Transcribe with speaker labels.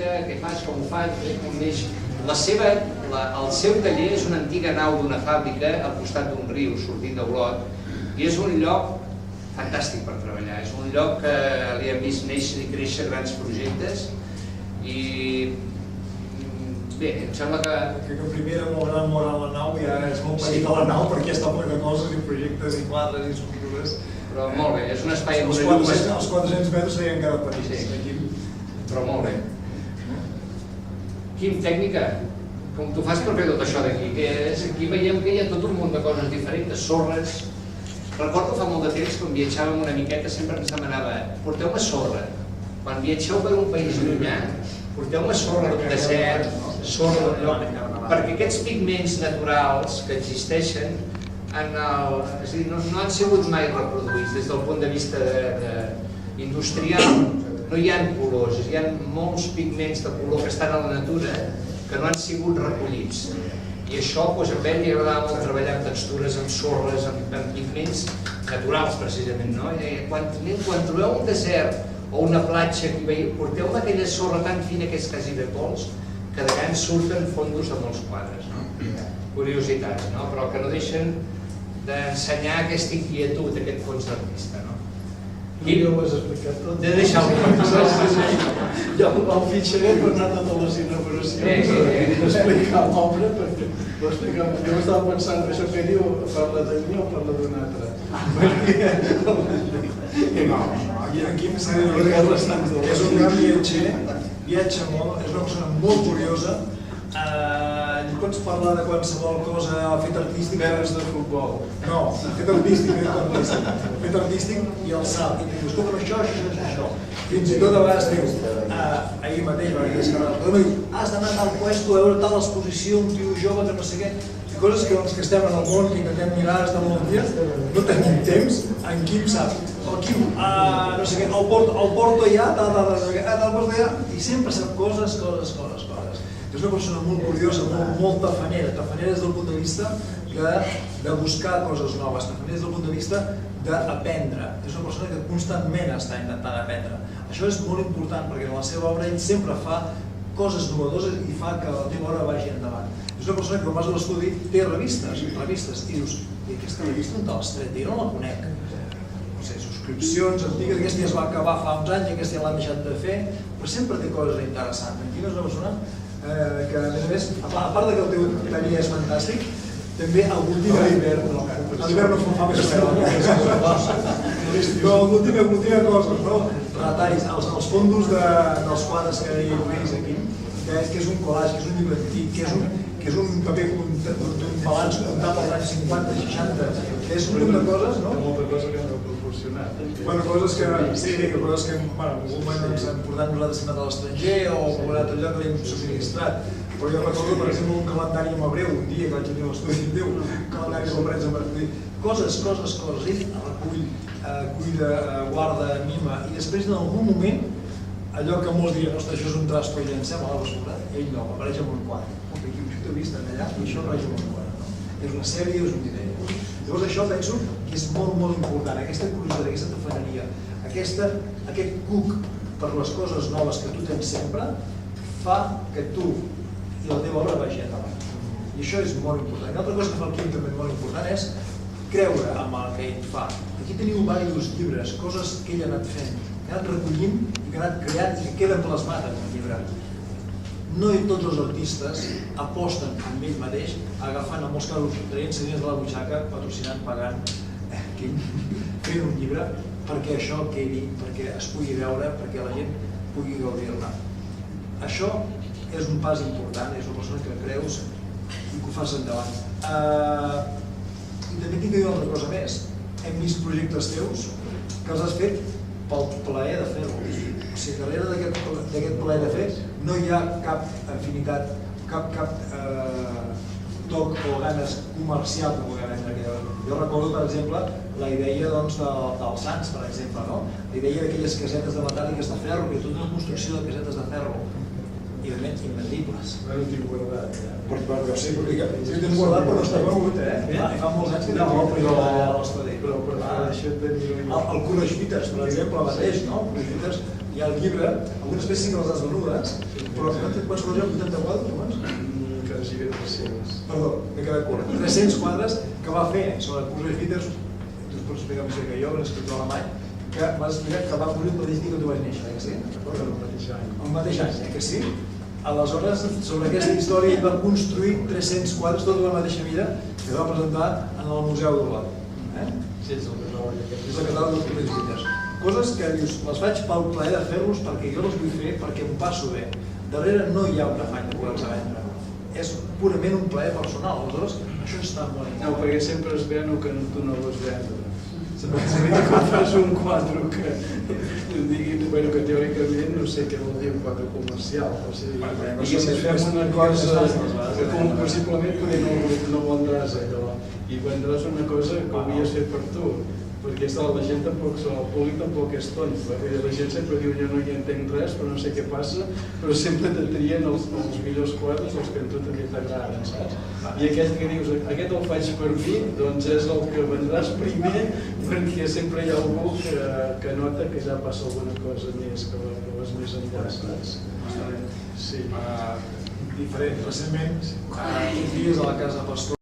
Speaker 1: fàbrica, què fas, com ho fas, com neix. El seu taller és una antiga nau d'una fàbrica al costat d'un riu sortint d'Olot i és un lloc fantàstic per treballar. És un lloc que li hem vist néixer i créixer grans projectes i bé, em sembla que...
Speaker 2: Que primer era molt gran morar la nau i ara és molt petita la nau perquè està ple de coses i projectes i quadres i escultures.
Speaker 1: Però molt bé, és un espai...
Speaker 2: Els 400 metres seien encara petits.
Speaker 1: Però molt bé. Quim, tècnica, com tu fas per fer tot això d'aquí? Aquí veiem que hi ha tot un munt de coses diferents, sorres... Recordo fa molt de temps, quan viatjàvem una miqueta, sempre ens demanava porteu-me sorra. Quan viatgeu per un país llunyà, porteu-me sorra d'un desert, sorra d'un lloc, perquè aquests pigments naturals que existeixen no han sigut mai reproduïts des del punt de vista industrial. No hi ha colors, hi ha molts pigments de color que estan a la natura que no han sigut recollits. I això a ell li agradava molt treballar amb textures, amb sorres, amb pigments naturals precisament. Quan trobeu un desert o una platja, porteu-me aquella sorra tan fina que és quasi de pols, que de gran surten fondos de molts quadres. Curiositats, però que no deixen d'ensenyar aquesta inquietud, aquest fons d'artista.
Speaker 3: I ja ho has explicat tot.
Speaker 1: De deixar-ho.
Speaker 3: Ja el fitxaré per anar a totes les inauguracions d'explicar l'obra, perquè ho explicava. Jo estava pensant, això que diu, parla de mi o parla d'un altre?
Speaker 2: No, aquí m'ha dit que és un gran viatger, viatja molt, és una persona molt curiosa, li pots parlar de qualsevol cosa, fet artístic...
Speaker 3: Veres de futbol.
Speaker 2: No, fet artístic i el sap. I dius, escolta, això. Fins i tot a vegades dius, ahir mateix va dir, has d'anar a tal puesto a veure tal exposició, un tio jove que no sé què, i coses que els que estem en el món, que intentem mirar, estem molt dies, no tenim temps, en Quim sap. El Quim, no sé què, el porto allà, i sempre sap coses. És una persona molt curiosa, molt tafanera des del punt de vista de buscar coses noves, tafanera des del punt de vista d'aprendre. És una persona que constantment està intentant aprendre. Això és molt important perquè en la seva obra ell sempre fa coses novedoses i fa que la teva obra vagi endavant. És una persona que quan vas a l'estudi té revistes, i dius, i aquesta revista on te l'has tret? Jo no la conec. No sé, subscripcions antigues, aquesta ja es va acabar fa uns anys, aquesta ja l'han deixat de fer, però sempre té coses interessants. Aquí és una persona que, a més, a part que el teu taller és fantàstic, també algun dia a l'hivern, a l'hivern no es fa més però algun dia coses, retalls, els fondos dels quadres que hi veus aquí, que és un collage, que és un llibre antic, que és un paper d'un balanç comptat als anys 50-60, que és un munt de coses, no?
Speaker 3: Molta cosa que no heu proporcionat.
Speaker 2: Coses que en algun moment ens han portat nosaltres sempre a l'estranger o a un altre lloc que l'hem subministrat. Però jo recordo, per exemple, un calendari amb hebreu, un dia que vaig tenir l'estudi en Déu, un calendari amb hebreu amb hebreu. Coses. Ell recull, cuida, guarda, mima, i després en algun moment, allò que molts dirien, ostres, això és un trasto i llancem a la basura, ell no, apareix amb un quadre. Aquí ho he vist allà i això apareix amb un quadre. És una sèrie, és un disseny. Llavors això penso que és molt important, aquesta curiositat, aquesta tafaneria, aquest cuc per les coses noves que tu tens sempre, fa que tu i la teva obra vagi endavant. I això és molt important. Una altra cosa que fa el Quim també molt important és creure en el que ell fa. Aquí teniu diversos llibres, coses que ell ha anat fent, que ha anat recollint i que ha anat creant i que queden plasmat en el llibre. No tots els artistes aposten amb ell mateix, agafant en molts casos, traient-se diners de la butxaca, patrocinant, pagant, fent un llibre, perquè això quedi, perquè es pugui veure, perquè la gent pugui gaudir-ne. Això és un pas important, és una persona que creus i que ho fas endavant. I també tinc que dir una altra cosa més. Hem vist projectes teus que els has fet pel plaer de fer-los. O sigui, darrere d'aquest plaer de fer no hi ha cap afinitat, cap toc o ganes comercial que pugui vendre. Jo recordo, per exemple, la idea dels Sants, per exemple, la idea d'aquelles casetes de metàl·liques de ferro, que tota una construcció de casetes de ferro. imvendibles.
Speaker 3: Bueno, tinc guardat, ja.
Speaker 2: Però sí, perquè sí que tens guardat però no està venut, fa molts anys que tens el primer a l'estadi.
Speaker 3: Però per això tenia...
Speaker 2: El Courage Fitters, per exemple, el mateix, no? El Courage Fitters, hi ha el llibre, algunes peces sí que les has venudes, però quants quadres hi ha? 80 quadres, només?
Speaker 3: Quasi 300.
Speaker 2: Perdó, m'he quedat curt. 300 quadres que va fer sobre el Courage Fitters, tu es pots explicar més que jo, un escriptor alemany, que va explicar que va morir el mateix dia que tu vas néixer, que sí?
Speaker 3: El mateix any.
Speaker 2: El mateix any, que sí? Aleshores, sobre aquesta història ell va construir 300 quadres, tota la mateixa mida, que va presentar en el Museu d'Olot.
Speaker 3: Sí, és el catàleg aquest.
Speaker 2: És el catàleg dels primers llibres. Coses que dius, les faig pel plaer de fer-los perquè jo les vull fer, perquè em passo bé. Darrere no hi ha un afany de poder-los vendre. És purament un plaer personal, aleshores això està molt
Speaker 3: No, perquè sempre es ven el que tu no vols vendre. Sempre que fas un quadre que diguin, bueno, que teòricament no sé què vol dir un quadre comercial. O sigui, diguéssim, fem una cosa que com possiblement no vendràs allò i vendràs una cosa que havies fet per tu. Perquè la gent tampoc, el públic tampoc és tont, perquè la gent sempre diu jo no hi entenc res, però no sé què passa, però sempre te trien els millors quadres, els que a tu també t'agraden, saps? I aquell que dius, aquest el faig per mi, doncs és el que vendràs primer, perquè sempre hi ha algú que nota que ja passa alguna cosa més, que vas més enllà, saps?
Speaker 2: Està bé.
Speaker 3: Sí.
Speaker 2: Diferent. Recentment, aquests dies a la Casa Pastor,